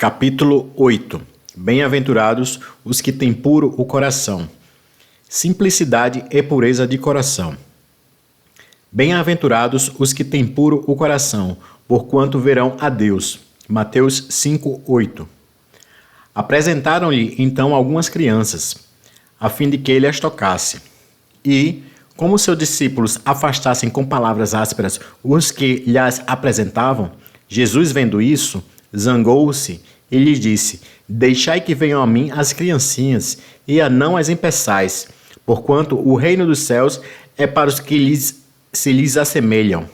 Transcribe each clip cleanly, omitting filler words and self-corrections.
Capítulo 8. Bem-aventurados os que têm puro o coração. Simplicidade e pureza de coração. Bem-aventurados os que têm puro o coração, porquanto verão a Deus. Mateus 5:8. Apresentaram-lhe então algumas crianças, a fim de que ele as tocasse. E, como seus discípulos afastassem com palavras ásperas os que lhes apresentavam, Jesus, vendo isso, zangou-se e lhes disse: Deixai que venham a mim as criancinhas, e a não as impeçais, porquanto o reino dos céus é para os que se lhes assemelham.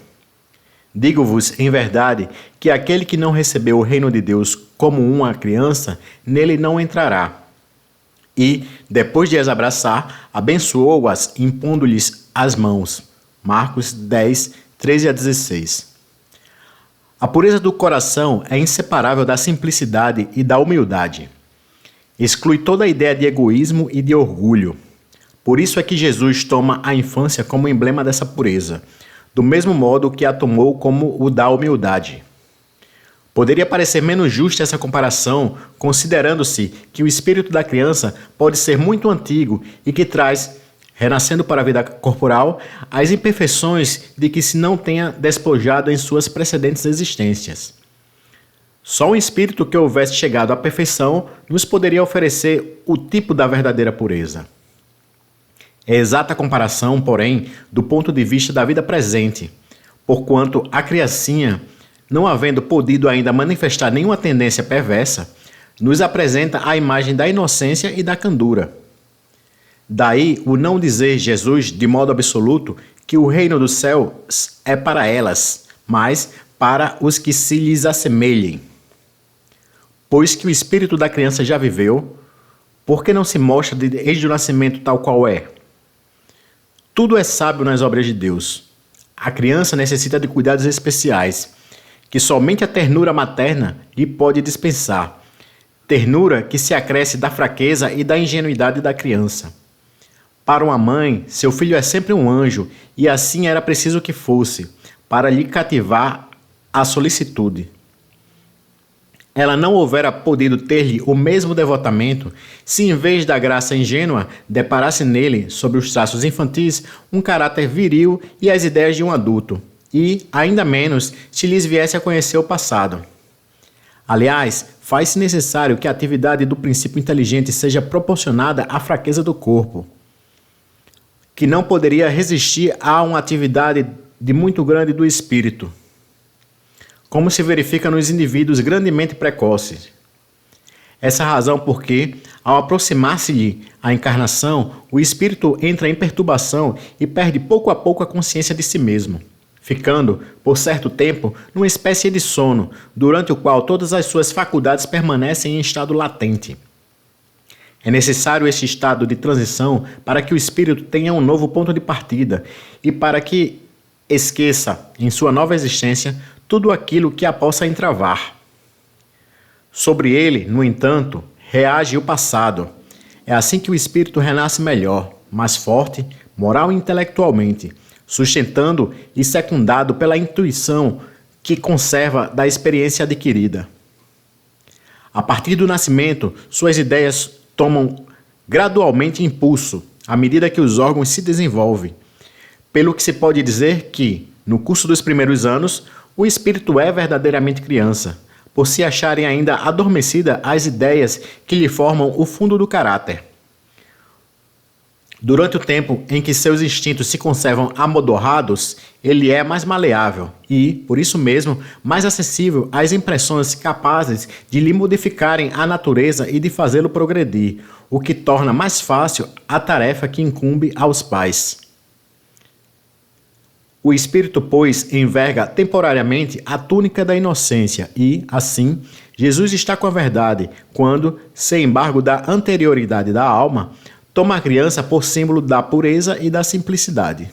Digo-vos, em verdade, que aquele que não recebeu o reino de Deus como uma criança, nele não entrará. E, depois de as abraçar, abençoou-as, impondo-lhes as mãos. Marcos 10, 13-16. A pureza do coração é inseparável da simplicidade e da humildade. Exclui toda a ideia de egoísmo e de orgulho. Por isso é que Jesus toma a infância como emblema dessa pureza, do mesmo modo que a tomou como o da humildade. Poderia parecer menos justa essa comparação, considerando-se que o espírito da criança pode ser muito antigo e que traz, renascendo para a vida corporal, as imperfeições de que se não tenha despojado em suas precedentes existências. Só um espírito que houvesse chegado à perfeição nos poderia oferecer o tipo da verdadeira pureza. É exata a comparação, porém, do ponto de vista da vida presente, porquanto a criancinha, não havendo podido ainda manifestar nenhuma tendência perversa, nos apresenta a imagem da inocência e da candura. Daí o não dizer Jesus de modo absoluto que o reino dos céus é para elas, mas para os que se lhes assemelhem. Pois que o espírito da criança já viveu, por que não se mostra desde o nascimento tal qual é? Tudo é sábio nas obras de Deus. A criança necessita de cuidados especiais, que somente a ternura materna lhe pode dispensar. Ternura que se acresce da fraqueza e da ingenuidade da criança. Para uma mãe, seu filho é sempre um anjo, e assim era preciso que fosse, para lhe cativar a solicitude. Ela não houvera podido ter-lhe o mesmo devotamento se, em vez da graça ingênua, deparasse nele, sob os traços infantis, um caráter viril e as ideias de um adulto, e, ainda menos, se lhes viesse a conhecer o passado. Aliás, faz-se necessário que a atividade do princípio inteligente seja proporcionada à fraqueza do corpo, que não poderia resistir a uma atividade de muito grande do espírito, como se verifica nos indivíduos grandemente precoces. Essa razão porque, ao aproximar-se-lhe a encarnação, o espírito entra em perturbação e perde pouco a pouco a consciência de si mesmo, ficando, por certo tempo, numa espécie de sono, durante o qual todas as suas faculdades permanecem em estado latente. É necessário este estado de transição para que o espírito tenha um novo ponto de partida e para que esqueça, em sua nova existência, tudo aquilo que a possa entravar. Sobre ele, no entanto, reage o passado. É assim que o espírito renasce melhor, mais forte, moral e intelectualmente, sustentando e secundado pela intuição que conserva da experiência adquirida. A partir do nascimento, suas ideias tomam gradualmente impulso à medida que os órgãos se desenvolvem, pelo que se pode dizer que, no curso dos primeiros anos, o espírito é verdadeiramente criança, por se acharem ainda adormecidas as ideias que lhe formam o fundo do caráter. Durante o tempo em que seus instintos se conservam amodorrados, ele é mais maleável e, por isso mesmo, mais acessível às impressões capazes de lhe modificarem a natureza e de fazê-lo progredir, o que torna mais fácil a tarefa que incumbe aos pais. O espírito, pois, enverga temporariamente a túnica da inocência e, assim, Jesus está com a verdade quando, sem embargo da anterioridade da alma, toma a criança por símbolo da pureza e da simplicidade.